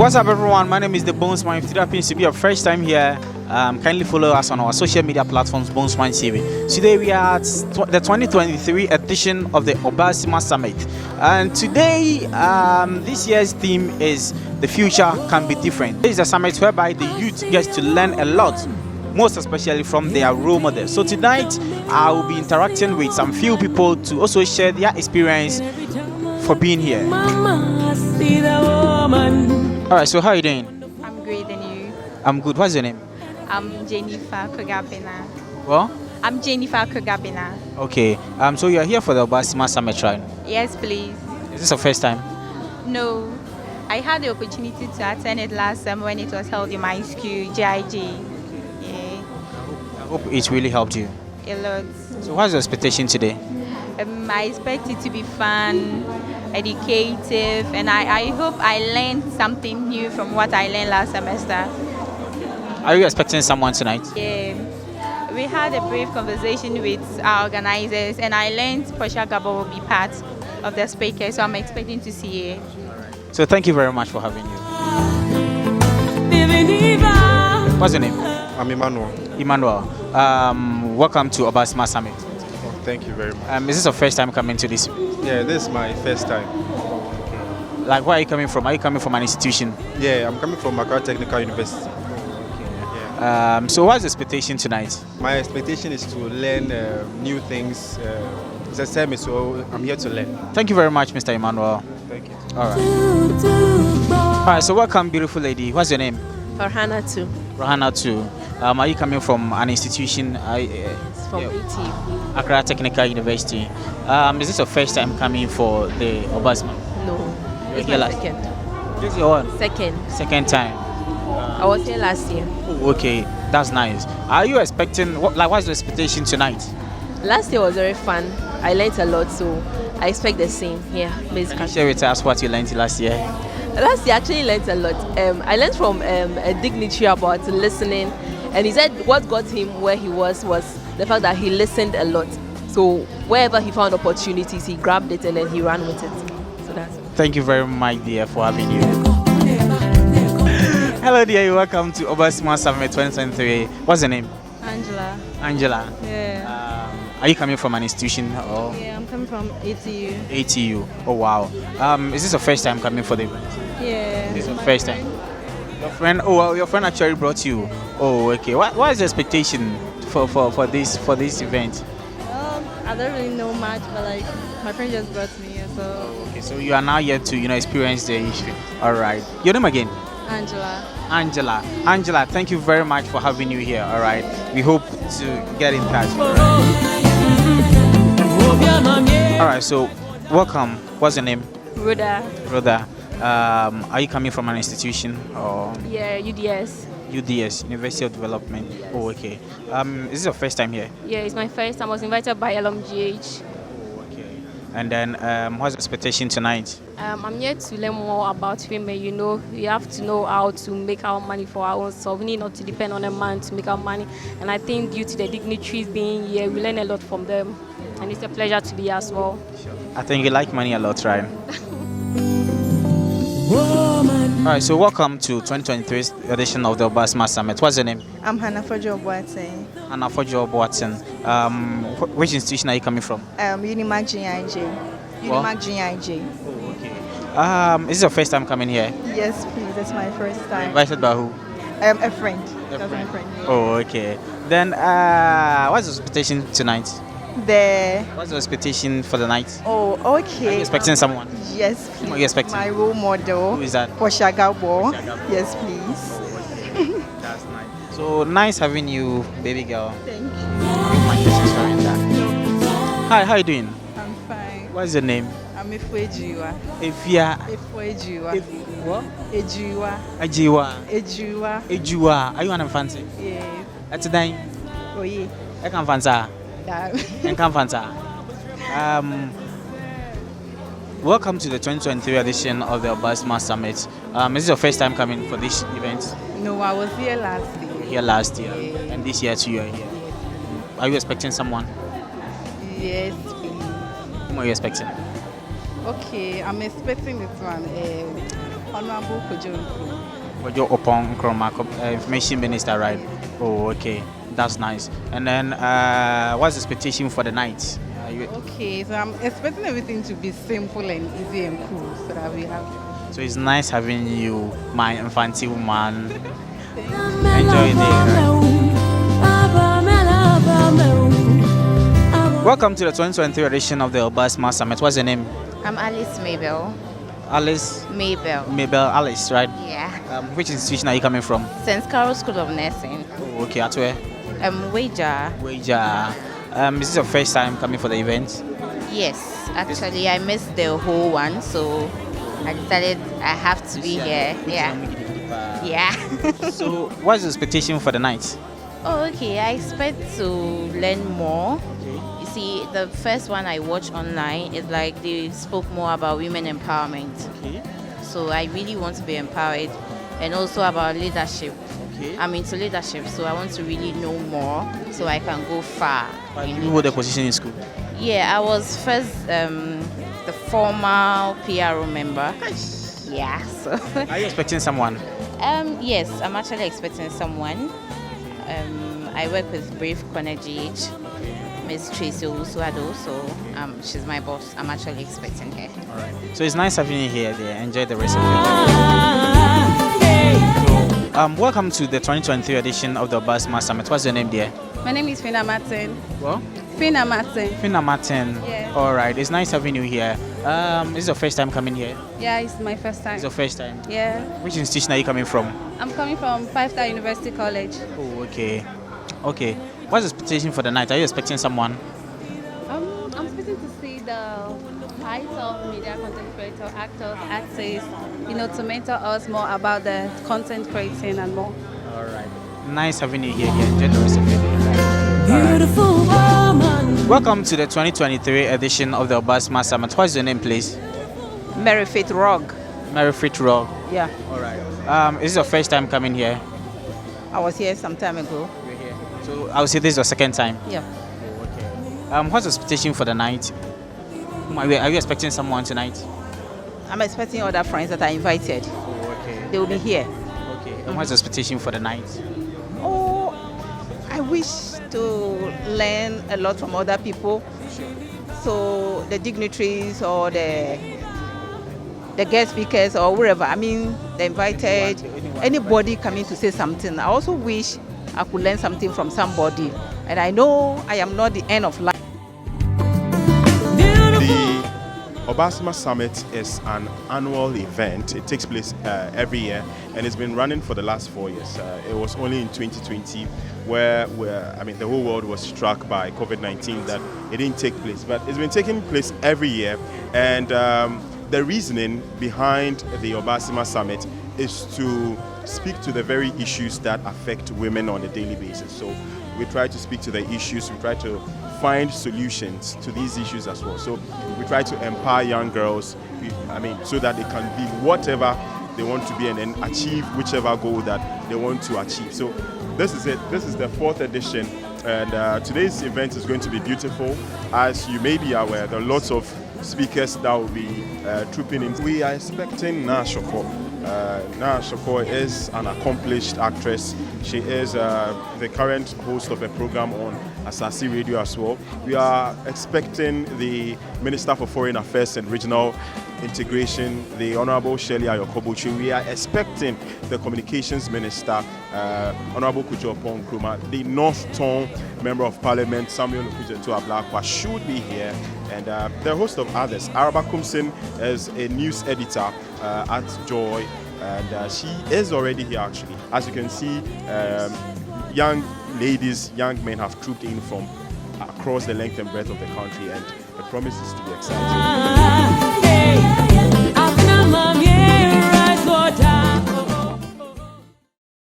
What's up, everyone? My name is the Bones Man. If it happens to be your first time here, kindly follow us on our social media platforms, Bones Man TV. Today we are at the 2023 edition of the Obaasima Summit, and today this year's theme is "The Future Can Be Different." This is a summit whereby the youth gets to learn a lot, most especially from their role models. So tonight I will be interacting with some few people to also share their experience for being here. All right, so how are you doing? I'm great, and you? I'm good. What's your name? I'm Jennifer Kogabina. What? I'm Jennifer Kogabina. Okay. So you are here for the Obaasima Summit, right? Yes, please. Is this your first time? No, I had the opportunity to attend it last time when it was held in my school, JIG. Yeah, I hope it really helped you. a lot. So what's your expectation today? I expect it to be fun, educative, and I hope I learned something new from what I learned last semester. Are you expecting someone tonight? Yeah, we had a brief conversation with our organizers, and I learned Portia Gabo will be part of the speakers, so I'm expecting to see you. So thank you very much for having you. What's your name? I'm Emmanuel. Emmanuel. Welcome to Obaasima Summit. Thank you very much. Is this your first time coming to this? Yeah, this is my first time. Like, where are you coming from? Are you coming from an institution? Yeah, I'm coming from Accra Technical University. So what's the expectation tonight? My expectation is to learn new things. It's a semi, so I'm here to learn. Thank you very much, Mr. Emmanuel. Thank you. All right. All right, so welcome, beautiful lady. What's your name? Farhana too. Rahana too. Are you coming from an institution? From Yeah. AT. Accra Technical University. Is this your first time coming for the Obaasima? No. It's Here my last- second. This is your one? Second. Second time. I was here last year. Oh, okay, that's nice. Are you expecting what's the expectation tonight? Last year was very fun. I learned a lot, so I expect the same here, Can you basically. share with us what you learned last year? Last year I actually learned a lot. I learned from a dignitary about listening, and he said what got him where he was the fact that he listened a lot. So wherever he found opportunities, he grabbed it and then he ran with it. So that's it. Thank you very much, dear, for having you. Hello, dear. Welcome to Obaasima Summit 2023. What's your name? Angela. Angela. Yeah. Are you coming from an institution or Yeah, I'm coming from ATU. ATU? Oh wow. Is this your first time coming for the event? Yeah. This is your first time. Your friend? Oh, well, your friend actually brought you. Oh, okay. What is the expectation for this event? I don't really know much, but like my friend just brought me here, so Okay, so you are now here to experience the issue. All right. Your name again? Angela. Angela. Angela, thank you very much for having you here. All right. We hope to get in touch. All right. So, welcome. What's your name? Rhoda. Rhoda. Are you coming from an institution or Yeah, UDS. UDS, University of Development? Oh, okay. Is this your first time here? Yeah, it's my first time. I was invited by LMGH. Oh, okay. And then, what's the expectation tonight? I'm here to learn more about women. You know, we have to know how to make our money for our own self. We need not to depend on a man to make our money. And I think due to the dignitaries being here, we learn a lot from them. And it's a pleasure to be here as well. I think you like money a lot, right? All right, so welcome to 2023 edition of the Obaasima Summit. What's your name? I'm Hannah Fojo Boateng. Anna Fojo Watson. Which institution are you coming from? Unimag GIJ. What? Unimag GIJ. Oh, okay. Is this your first time coming here? Yes, please. It's my first time. Invited by who? A friend. A That's my friend. friend. Oh, okay. Then, what's the expectation tonight? There. What's the expectation for the night? Oh, Are okay. you expecting someone? Yes, please. Who are you expecting? My role model. Who is that? Portia Gabo. Portia Gabo. Yes, please. That's nice. So nice having you, baby girl. Thank you. Hi, how you doing? I'm fine. What's your name? I'm Efuejiwa. Efia. Efuejiwa. What? Ejiwa. Ajiwa. Ejiwa. Ejuwa. Are you an fancy? Yeah. That's dying. Oh, yeah. I can fancy. That. I can fancy. Welcome to the 2023 edition of the Obaasima Summit. Is this your first time coming for this event? No, I was here last year. Here last year, Yeah. and this year too you are here. Are you expecting someone? Yes, please. Whom are you expecting? Okay, I'm expecting this one. Honorable Kojo. But you're upon Chroma Information Minister, right? Oh, okay. That's nice. And then, what's the expectation for the night? Okay, so I'm expecting everything to be simple and easy and cool so that we have. So it's nice having you, my infantile man. Enjoy it. Welcome to the 2023 edition of the Obaasima Summit. What's your name? I'm Alice Mabel. Alice? Mabel. Mabel Alice, right? Yeah. Which institution are you coming from? St. Carol School of Nursing. Oh, okay, at where? Wager. Wager. Is this your first time coming for the event? Yes, actually, I missed the whole one, so I decided I have to be here. Yeah. Yeah. So, what's the expectation for the night? Oh, okay. I expect to learn more. You see, the first one I watched online is like they spoke more about women empowerment. Okay. So I really want to be empowered, and also about leadership. Okay. I'm into leadership, so I want to really know more so I can go far. You hold a position in school? Yeah, I was first the former PRO member. Yeah, so. Are you expecting someone? Yes, I'm actually expecting someone. I work with Brave Connect, Miss Tracy Owusuado, so she's my boss. I'm actually expecting her. All right. So it's nice having you here. There. Enjoy the rest of your day. So, welcome to the 2023 edition of the Obaasima Summit. What's your name, dear? My name is Fina Martin. Well, Fina Martin. Fina Martin. Yeah. All right. It's nice having you here. This is your first time coming here? Yeah, it's my first time. It's your first time? Yeah. Which institution are you coming from? I'm coming from 5-Star University College. Oh, okay. Okay. What's the expectation for the night? Are you expecting someone? I'm expecting to see the height of media content creator, actors, artists, to mentor us more about the content creating and more. All right. Nice having you here. Enjoy the rest of your day. Beautiful woman. Welcome to the 2023 edition of the Obaasima Summit. What's your name, please? Mary Faith Rog. Mary Faith Rog. Yeah, All right. Is this your first time coming here? I was here some time ago. You're here. So I would say this is your second time. Yeah. What's the expectation for the night? Are you expecting someone tonight? I'm expecting other friends that are invited. Oh, okay. They will be here. Okay. And what's the expectation for the night? Oh, I wish to learn a lot from other people. So the dignitaries or the guest speakers or wherever, the invited, anybody coming to say something. I also wish I could learn something from somebody. And I know I am not the end of life. The Obaasima Summit is an annual event. It takes place every year, and it's been running for the last 4 years. It was only in 2020 where the whole world was struck by COVID-19 that it didn't take place. But it's been taking place every year, and the reasoning behind the Obaasima Summit is to speak to the very issues that affect women on a daily basis. So we try to speak to the issues, we try to find solutions to these issues as well. So we try to empower young girls, so that they can be whatever they want to be and then achieve whichever goal that they want to achieve. So this is it. This is the 4th edition, and today's event is going to be beautiful. As you may be aware, there are lots of speakers that will be trooping in. We are expecting Nashoko. Nashoko is an accomplished actress. She is the current host of a program on Asasi Radio as well. We are expecting the Minister for Foreign Affairs and Regional Integration, the Honorable Shirley Ayokobuchi. We are expecting the Communications Minister, Honorable Kujo Nkrumah, the North Tongue Member of Parliament, Samuel Okujeto Ablakwa, should be here, and there are a host of others. Araba Kumsin is a news editor at Joy, and she is already here actually. As you can see, young ladies, young men have trooped in from across the length and breadth of the country, and it promises to be exciting.